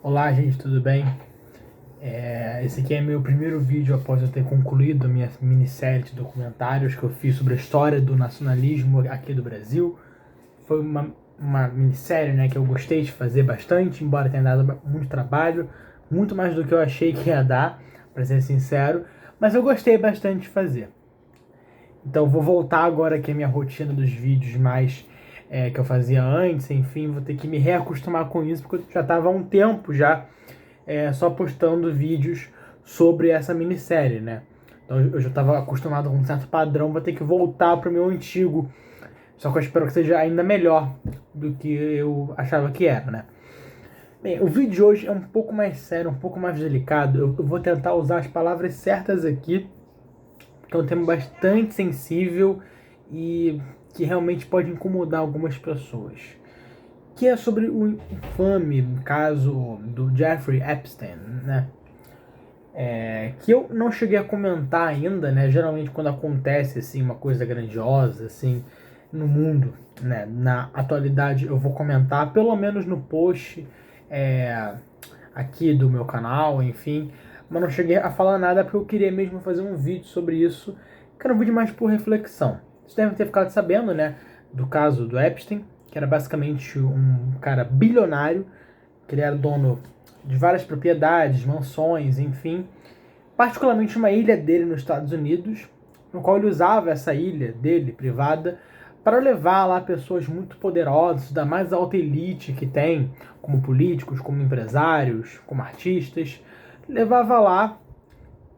Olá, gente, tudo bem? Esse aqui é meu primeiro vídeo após eu ter concluído a minha minissérie de documentários que eu fiz sobre a história do nacionalismo aqui do Brasil. Foi uma minissérie, né, que eu gostei de fazer bastante, embora tenha dado muito trabalho, muito mais do que eu achei que ia dar, para ser sincero, mas eu gostei bastante de fazer. Então vou voltar agora aqui à minha rotina dos vídeos mais que eu fazia antes, enfim, vou ter que me reacostumar com isso, porque eu já estava há um tempo já só postando vídeos sobre essa minissérie, né? Então eu já estava acostumado com um certo padrão, vou ter que voltar para o meu antigo, só que eu espero que seja ainda melhor do que eu achava que era, né? Bem, o vídeo de hoje é um pouco mais sério, um pouco mais delicado. Eu vou tentar usar as palavras certas aqui, que é um tema bastante sensível e que realmente pode incomodar algumas pessoas. Que é sobre o infame caso do Jeffrey Epstein, né? Que eu não cheguei a comentar ainda, né? Geralmente quando acontece assim uma coisa grandiosa assim no mundo, né? Na atualidade eu vou comentar, pelo menos no post é, aqui do meu canal, enfim. Mas não cheguei a falar nada porque eu queria mesmo fazer um vídeo sobre isso, que era um vídeo mais por reflexão. Vocês devem ter ficado sabendo, né? Do caso do Epstein, que era basicamente um cara bilionário, que ele era dono de várias propriedades, mansões, enfim. Particularmente uma ilha dele nos Estados Unidos, no qual ele usava essa ilha dele, privada, para levar lá pessoas muito poderosas, da mais alta elite que tem, como políticos, como empresários, como artistas. Levava lá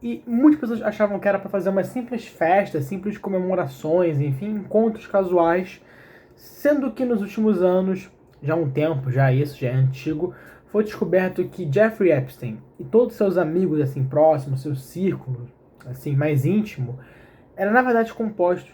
e muitas pessoas achavam que era para fazer uma simples festa, simples comemorações, enfim, encontros casuais, sendo que nos últimos anos, já há um tempo, já isso já é antigo, foi descoberto que Jeffrey Epstein e todos seus amigos assim próximos, seu círculo assim mais íntimo, era na verdade composto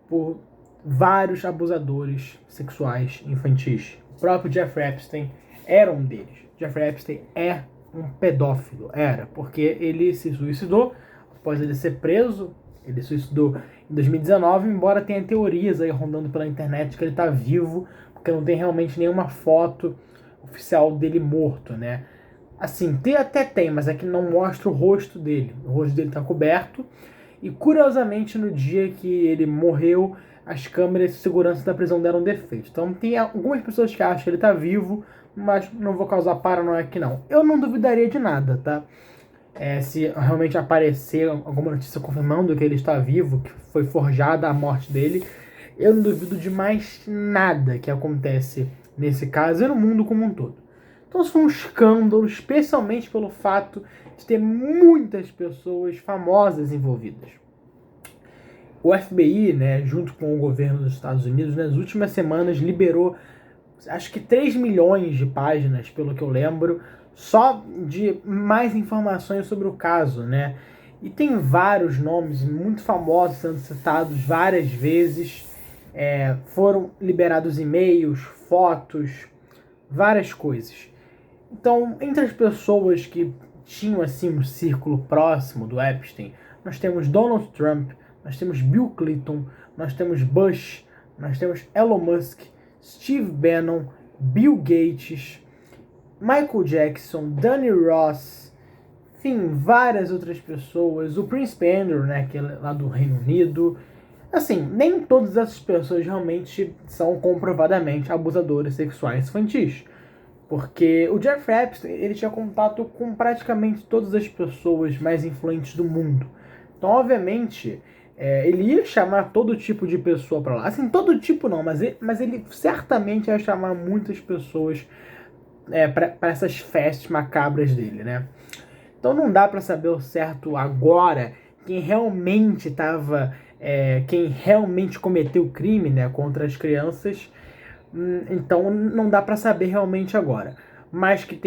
por vários abusadores sexuais infantis. O próprio Jeffrey Epstein era um deles. Jeffrey Epstein é um pedófilo, era, porque ele se suicidou após ele ser preso. Ele se suicidou em 2019, embora tenha teorias aí rondando pela internet que ele está vivo, porque não tem realmente nenhuma foto oficial dele morto, né? Assim, até tem, mas é que não mostra o rosto dele. O rosto dele está coberto. E curiosamente, no dia que ele morreu, as câmeras de segurança da prisão deram defeito. Então tem algumas pessoas que acham que ele está vivo, mas não vou causar paranoia aqui não. Eu não duvidaria de nada, tá? Se realmente aparecer alguma notícia confirmando que ele está vivo, que foi forjada a morte dele, eu não duvido de mais nada que acontece nesse caso e no mundo como um todo. Então isso foi um escândalo, especialmente pelo fato de ter muitas pessoas famosas envolvidas. O FBI, né, junto com o governo dos Estados Unidos, nas últimas semanas liberou acho que 3 milhões de páginas, pelo que eu lembro, só de mais informações sobre o caso, né? E tem vários nomes muito famosos sendo citados várias vezes. Foram liberados e-mails, fotos, várias coisas. Então, entre as pessoas que tinham assim um círculo próximo do Epstein, nós temos Donald Trump, nós temos Bill Clinton, nós temos Bush, nós temos Elon Musk, Steve Bannon, Bill Gates, Michael Jackson, Danny Ross, enfim, várias outras pessoas, o Príncipe Andrew, né, que é lá do Reino Unido. Assim, nem todas essas pessoas realmente são comprovadamente abusadores sexuais infantis. Porque o Jeffrey Epstein, ele tinha contato com praticamente todas as pessoas mais influentes do mundo. Então, obviamente, ele ia chamar todo tipo de pessoa para lá. Assim, todo tipo não, mas ele certamente ia chamar muitas pessoas para essas festas macabras dele, né? Então não dá para saber o certo agora quem realmente estava, quem realmente cometeu o crime, né, contra as crianças. Então não dá para saber realmente agora. Mas que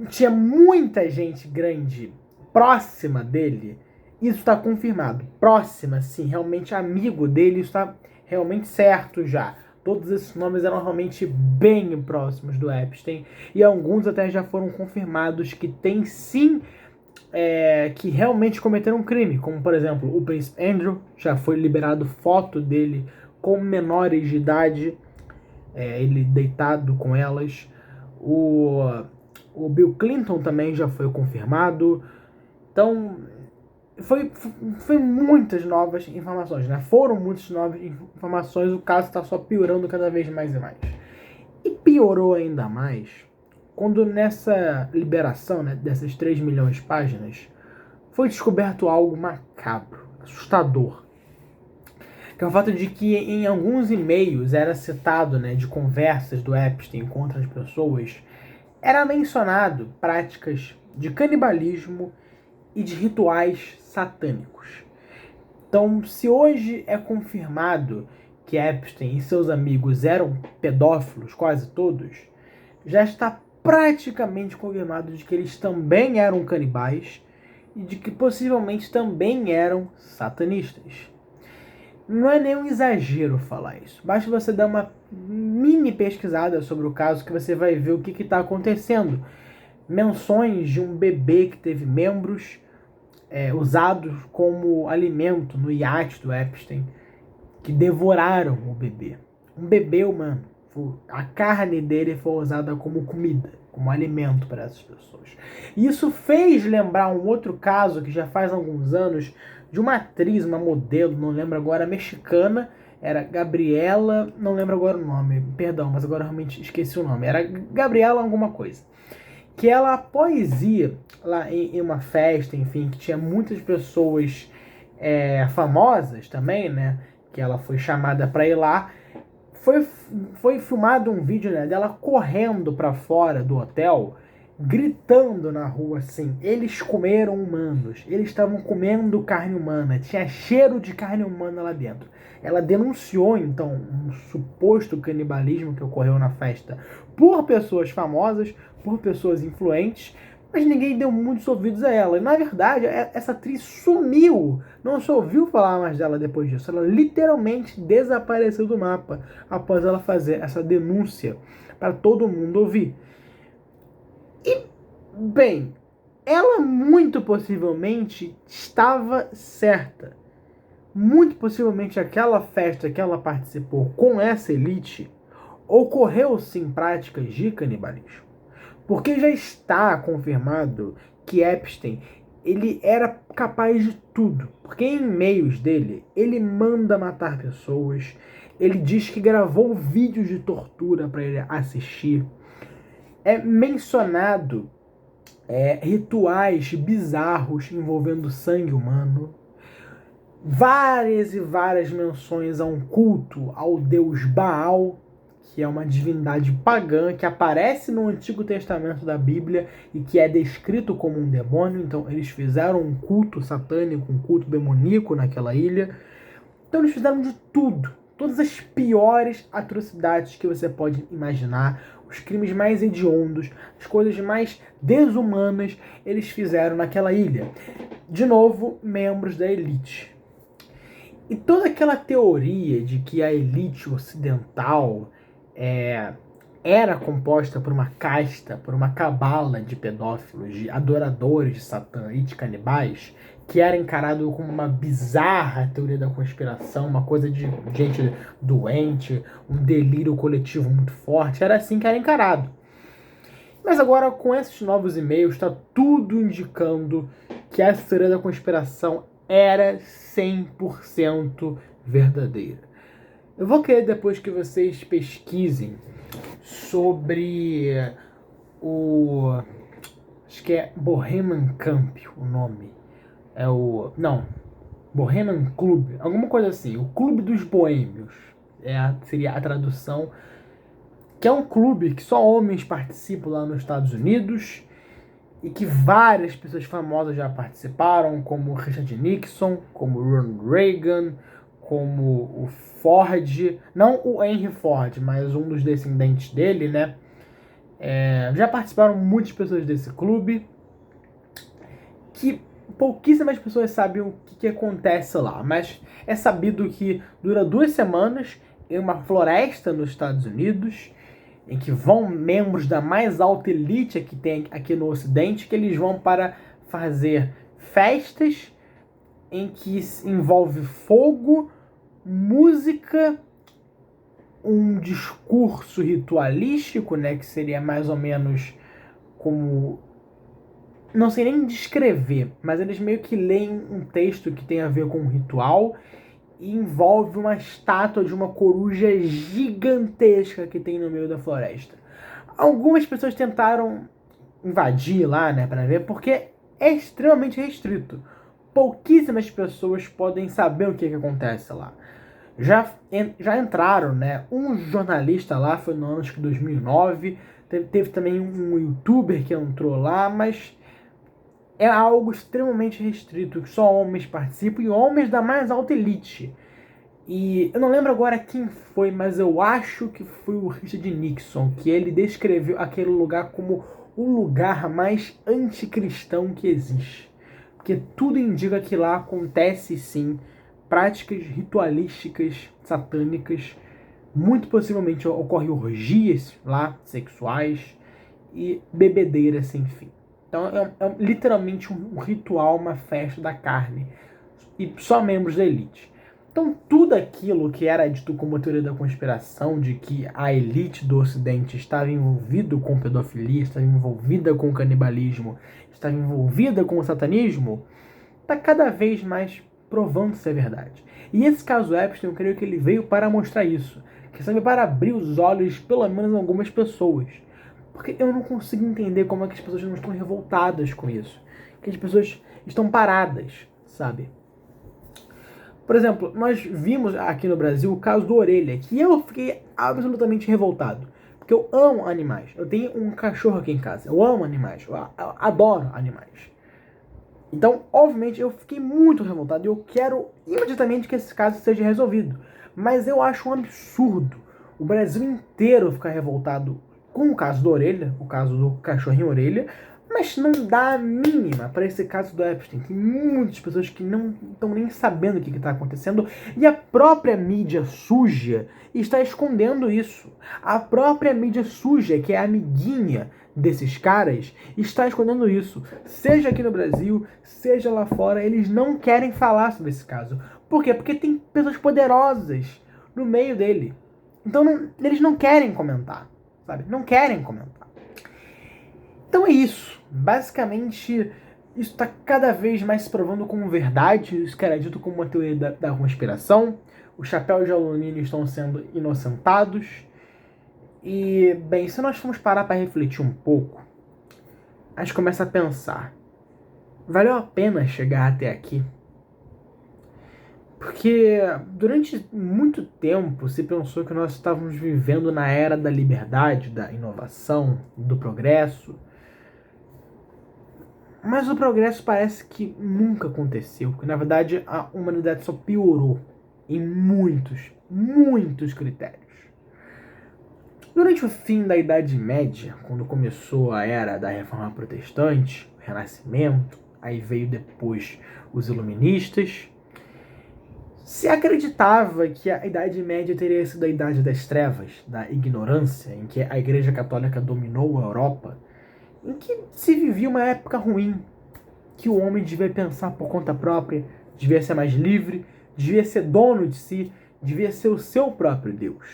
tinha muita gente grande próxima dele, isso está confirmado. Próxima, sim, realmente amigo dele, isso está realmente certo já. Todos esses nomes eram realmente bem próximos do Epstein. E alguns até já foram confirmados que tem sim que realmente cometeram um crime. Como, por exemplo, o Príncipe Andrew, já foi liberado foto dele com menores de idade, ele deitado com elas. O O Bill Clinton também já foi confirmado. Então, foi muitas novas informações, né? Foram muitas novas informações, o caso está só piorando cada vez mais e mais. E piorou ainda mais quando nessa liberação, né, dessas 3 milhões de páginas, foi descoberto algo macabro, assustador. Que é o fato de que em alguns e-mails era citado, né, de conversas do Epstein com outras pessoas, era mencionado práticas de canibalismo e de rituais satânicos. Então, se hoje é confirmado que Epstein e seus amigos eram pedófilos, quase todos, já está praticamente confirmado de que eles também eram canibais e de que possivelmente também eram satanistas. Não é nenhum exagero falar isso. Basta você dar uma mini pesquisada sobre o caso que você vai ver o que está acontecendo. Menções de um bebê que teve membros usados como alimento no iate do Epstein, que devoraram o bebê. Um bebê humano. A carne dele foi usada como comida, como alimento para essas pessoas. E isso fez lembrar um outro caso que já faz alguns anos, de uma atriz, uma modelo, não lembro agora, mexicana, era Gabriela, não lembro agora o nome, perdão, mas agora realmente esqueci o nome, era Gabriela alguma coisa. Que ela, após ir lá em uma festa, enfim, que tinha muitas pessoas famosas também, né, que ela foi chamada para ir lá, foi filmado um vídeo, né, dela correndo para fora do hotel, gritando na rua assim: eles comeram humanos, eles estavam comendo carne humana, tinha cheiro de carne humana lá dentro. Ela denunciou então um suposto canibalismo que ocorreu na festa por pessoas famosas, por pessoas influentes, mas ninguém deu muitos ouvidos a ela. E na verdade, essa atriz sumiu. Não se ouviu falar mais dela depois disso. Ela literalmente desapareceu do mapa após ela fazer essa denúncia para todo mundo ouvir. E, bem, ela muito possivelmente estava certa. Muito possivelmente aquela festa que ela participou com essa elite ocorreu sim práticas de canibalismo. Porque já está confirmado que Epstein ele era capaz de tudo. Porque em e-mails dele, ele manda matar pessoas, ele diz que gravou vídeos de tortura para ele assistir. É mencionado rituais bizarros envolvendo sangue humano. Várias e várias menções a um culto ao deus Baal, que é uma divindade pagã que aparece no Antigo Testamento da Bíblia e que é descrito como um demônio. Então eles fizeram um culto satânico, um culto demoníaco naquela ilha. Então eles fizeram de tudo, todas as piores atrocidades que você pode imaginar, os crimes mais hediondos, as coisas mais desumanas, eles fizeram naquela ilha. De novo, membros da elite. E toda aquela teoria de que a elite ocidental era composta por uma casta, por uma cabala de pedófilos, de adoradores de Satã e de canibais, que era encarado como uma bizarra teoria da conspiração, uma coisa de gente doente, um delírio coletivo muito forte, era assim que era encarado. Mas agora, com esses novos e-mails, está tudo indicando que essa teoria da conspiração era 100% verdadeira. Eu vou querer depois que vocês pesquisem sobre acho que é Bohemian Camp o nome. Bohemian Club, alguma coisa assim, o Clube dos Boêmios, seria a tradução, que é um clube que só homens participam lá nos Estados Unidos e que várias pessoas famosas já participaram, como Richard Nixon, como Ronald Reagan, como o Ford, não o Henry Ford, mas um dos descendentes dele, né? Já participaram muitas pessoas desse clube, que pouquíssimas pessoas sabem o que acontece lá, mas é sabido que dura 2 semanas em uma floresta nos Estados Unidos, em que vão membros da mais alta elite que tem aqui no Ocidente, que eles vão para fazer festas em que envolve fogo, música, um discurso ritualístico, né, que seria mais ou menos como... Não sei nem descrever, mas eles meio que leem um texto que tem a ver com um ritual e envolve uma estátua de uma coruja gigantesca que tem no meio da floresta. Algumas pessoas tentaram invadir lá, né, para ver, porque é extremamente restrito. Pouquíssimas pessoas podem saber o que acontece lá. Já entraram, né? Um jornalista lá, foi no ano de 2009, teve também um youtuber que entrou lá, mas é algo extremamente restrito, que só homens participam e homens da mais alta elite. E eu não lembro agora quem foi, mas eu acho que foi o Richard Nixon, que ele descreveu aquele lugar como o lugar mais anticristão que existe. Porque tudo indica que lá acontece sim práticas ritualísticas satânicas. Muito possivelmente ocorrem orgias lá, sexuais, e bebedeira sem fim. Então é literalmente um ritual, uma festa da carne. E só membros da elite. Então tudo aquilo que era dito como teoria da conspiração, de que a elite do ocidente estava envolvida com pedofilia, estava envolvida com canibalismo, estava envolvida com o satanismo, está cada vez mais provando ser verdade. E esse caso Epstein, eu creio que ele veio para mostrar isso. Que sabe, para abrir os olhos, pelo menos algumas pessoas. Porque eu não consigo entender como é que as pessoas não estão revoltadas com isso. Que as pessoas estão paradas, sabe? Por exemplo, nós vimos aqui no Brasil o caso do Orelha, que eu fiquei absolutamente revoltado. Porque eu amo animais. Eu tenho um cachorro aqui em casa. Eu amo animais. Eu adoro animais. Então, obviamente, eu fiquei muito revoltado e eu quero imediatamente que esse caso seja resolvido. Mas eu acho um absurdo o Brasil inteiro ficar revoltado com o caso do Orelha, o caso do cachorrinho Orelha, mas não dá a mínima para esse caso do Epstein. Tem muitas pessoas que não estão nem sabendo o que está acontecendo e a própria mídia suja está escondendo isso. A própria mídia suja, que é amiguinha desses caras, está escondendo isso. Seja aqui no Brasil, seja lá fora, eles não querem falar sobre esse caso. Por quê? Porque tem pessoas poderosas no meio dele. Então eles não querem comentar, sabe? Não querem comentar. Então é isso. Basicamente, isso está cada vez mais se provando como verdade. Isso que era dito como uma teoria da conspiração. Os chapéus de alumínio estão sendo inocentados. E, bem, se nós formos parar para refletir um pouco, a gente começa a pensar: valeu a pena chegar até aqui? Porque durante muito tempo se pensou que nós estávamos vivendo na era da liberdade, da inovação, do progresso. Mas o progresso parece que nunca aconteceu, porque na verdade a humanidade só piorou em muitos critérios. Durante o fim da Idade Média, quando começou a era da Reforma Protestante, o Renascimento, aí veio depois os Iluministas, se acreditava que a Idade Média teria sido a Idade das Trevas, da ignorância, em que a Igreja Católica dominou a Europa, em que se vivia uma época ruim, que o homem devia pensar por conta própria, devia ser mais livre, devia ser dono de si, devia ser o seu próprio Deus.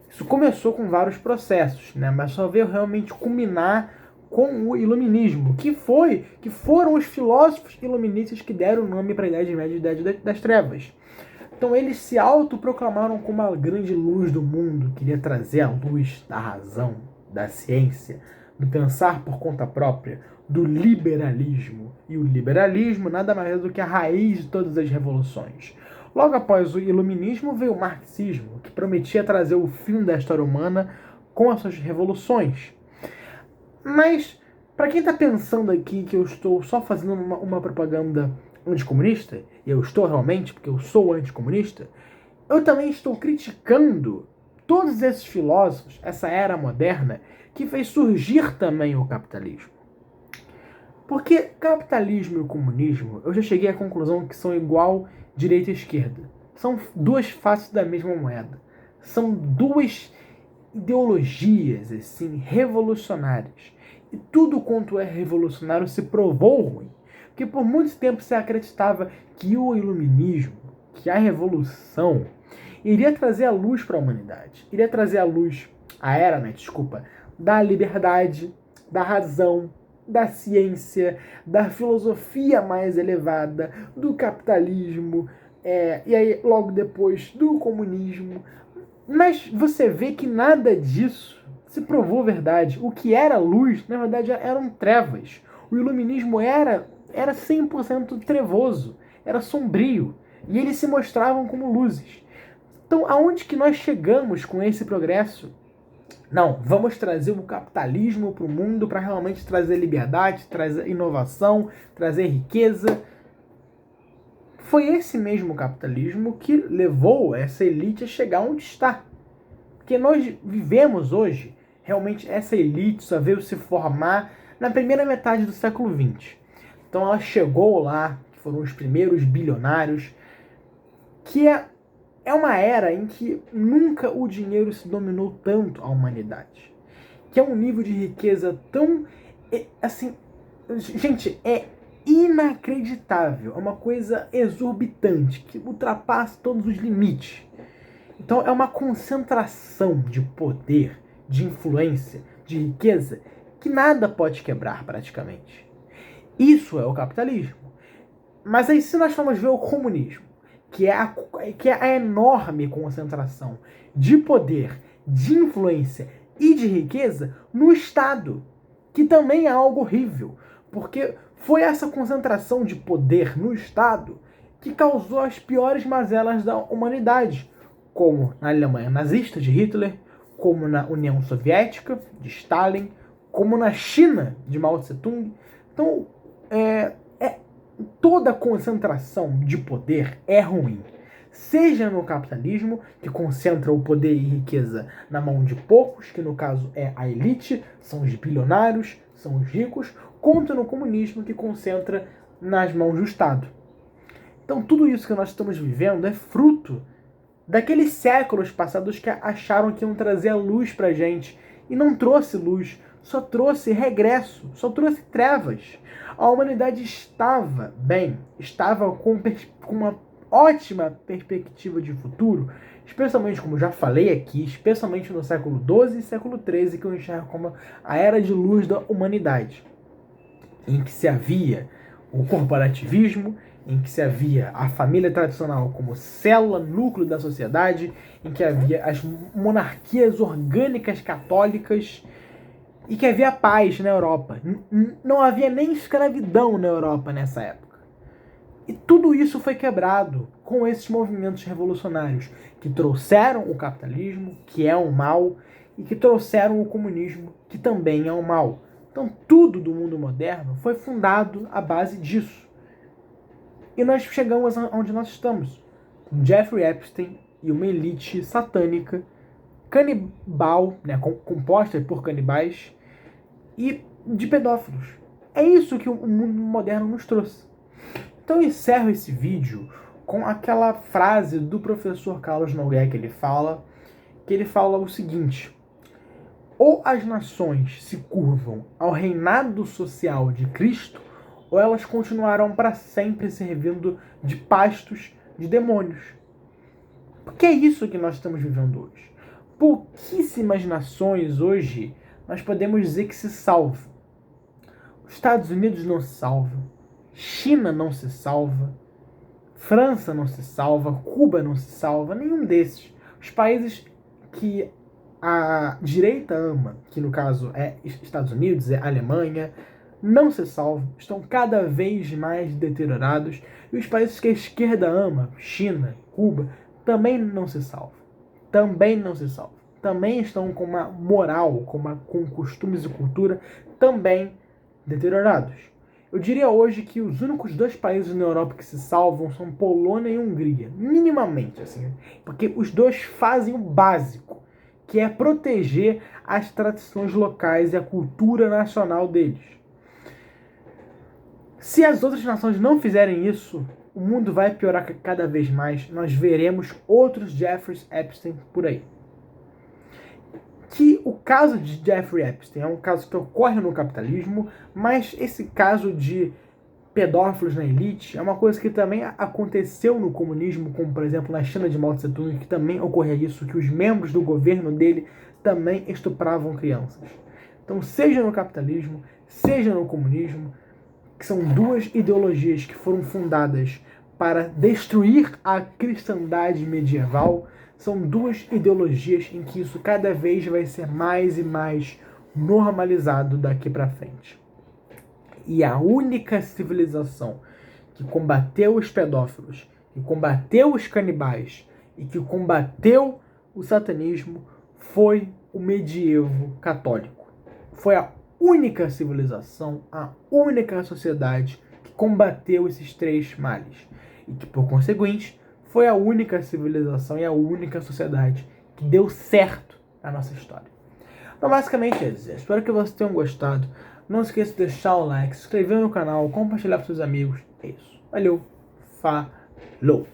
Isso começou com vários processos, né? Mas só veio realmente culminar com o Iluminismo, que foram os filósofos iluministas que deram o nome para a Idade Média e a Idade das Trevas. Então eles se autoproclamaram como a grande luz do mundo, queria trazer a luz da razão, da ciência, do pensar por conta própria, do liberalismo. E o liberalismo nada mais é do que a raiz de todas as revoluções. Logo após o iluminismo veio o marxismo, que prometia trazer o fim da história humana com as suas revoluções. Mas, para quem está pensando aqui que eu estou só fazendo uma propaganda anticomunista, e eu estou realmente, porque eu sou anticomunista, eu também estou criticando todos esses filósofos, essa era moderna, que fez surgir também o capitalismo. Porque capitalismo e o comunismo, eu já cheguei à conclusão que são igual direita e esquerda. São duas faces da mesma moeda. São duas ideologias, assim, revolucionárias. E tudo quanto é revolucionário se provou ruim. Porque por muito tempo se acreditava que o iluminismo, que a revolução, iria trazer a luz para a humanidade. Iria trazer a luz, a era, né, desculpa, da liberdade, da razão, da ciência, da filosofia mais elevada, do capitalismo, e aí logo depois do comunismo. Mas você vê que nada disso se provou verdade. O que era luz, na verdade, eram trevas. O iluminismo era 100% trevoso, era sombrio, e eles se mostravam como luzes. Então, aonde que nós chegamos com esse progresso? Não, vamos trazer o capitalismo para o mundo para realmente trazer liberdade, trazer inovação, trazer riqueza. Foi esse mesmo capitalismo que levou essa elite a chegar onde está. Porque nós vivemos hoje, realmente, essa elite só veio se formar na primeira metade do século XX. Então ela chegou lá, foram os primeiros bilionários, que é uma era em que nunca o dinheiro se dominou tanto a humanidade. Que é um nível de riqueza tão... assim, gente, é inacreditável. É uma coisa exorbitante, que ultrapassa todos os limites. Então é uma concentração de poder, de influência, de riqueza, que nada pode quebrar praticamente. Isso é o capitalismo. Mas aí se nós formos ver o comunismo, que é a enorme concentração de poder, de influência e de riqueza no Estado, que também é algo horrível, porque foi essa concentração de poder no Estado que causou as piores mazelas da humanidade, como na Alemanha nazista de Hitler, como na União Soviética de Stalin, como na China de Mao Tse-tung. Então, toda concentração de poder é ruim. Seja no capitalismo, que concentra o poder e riqueza na mão de poucos, que no caso é a elite, são os bilionários, são os ricos, quanto no comunismo, que concentra nas mãos do Estado. Então tudo isso que nós estamos vivendo é fruto daqueles séculos passados que acharam que iam trazer a luz pra gente, e não trouxe luz, só trouxe regresso, só trouxe trevas. A humanidade estava bem, estava com uma ótima perspectiva de futuro, especialmente, como já falei aqui, especialmente no século XII e século XIII, que eu enxergo como a era de luz da humanidade, em que se havia o corporativismo, em que se havia a família tradicional como célula, núcleo da sociedade, em que havia as monarquias orgânicas católicas, e que havia paz na Europa. Não havia nem escravidão na Europa nessa época. E tudo isso foi quebrado com esses movimentos revolucionários, que trouxeram o capitalismo, que é um mal, e que trouxeram o comunismo, que também é um mal. Então tudo do mundo moderno foi fundado à base disso. E nós chegamos onde nós estamos, com Jeffrey Epstein e uma elite satânica, canibal, né, composta por canibais e de pedófilos. É isso que o mundo moderno nos trouxe. Então eu encerro esse vídeo com aquela frase do professor Carlos Nogueira que ele fala o seguinte: ou as nações se curvam ao reinado social de Cristo, ou elas continuarão para sempre servindo de pastos de demônios. Porque é isso que nós estamos vivendo hoje. Pouquíssimas nações hoje nós podemos dizer que se salvam. Os Estados Unidos não se salvam, China não se salva, França não se salva, Cuba não se salva, nenhum desses. Os países que a direita ama, que no caso é Estados Unidos, é Alemanha, não se salvam, estão cada vez mais deteriorados. E os países que a esquerda ama, China, Cuba, também não se salvam. Também não se salvam. Também estão com uma moral, com costumes e cultura também deteriorados. Eu diria hoje que os únicos dois países na Europa que se salvam são Polônia e Hungria, minimamente, assim, porque os dois fazem o básico, que é proteger as tradições locais e a cultura nacional deles. Se as outras nações não fizerem isso, o mundo vai piorar cada vez mais. Nós veremos outros Jeffrey Epstein por aí. Que o caso de Jeffrey Epstein é um caso que ocorre no capitalismo, mas esse caso de pedófilos na elite é uma coisa que também aconteceu no comunismo, como por exemplo na China de Mao Tse-tung, que também ocorria isso, que os membros do governo dele também estupravam crianças. Então, seja no capitalismo, seja no comunismo, que são duas ideologias que foram fundadas para destruir a cristandade medieval, são duas ideologias em que isso cada vez vai ser mais e mais normalizado daqui para frente. E a única civilização que combateu os pedófilos, que combateu os canibais e que combateu o satanismo foi o medievo católico. Foi a única civilização, a única sociedade que combateu esses três males. E que, por conseguinte, foi a única civilização e a única sociedade que deu certo na nossa história. Então, basicamente é isso. Espero que vocês tenham gostado. Não esqueça de deixar o like, se inscrever no canal, compartilhar com seus amigos. É isso. Valeu. Falou.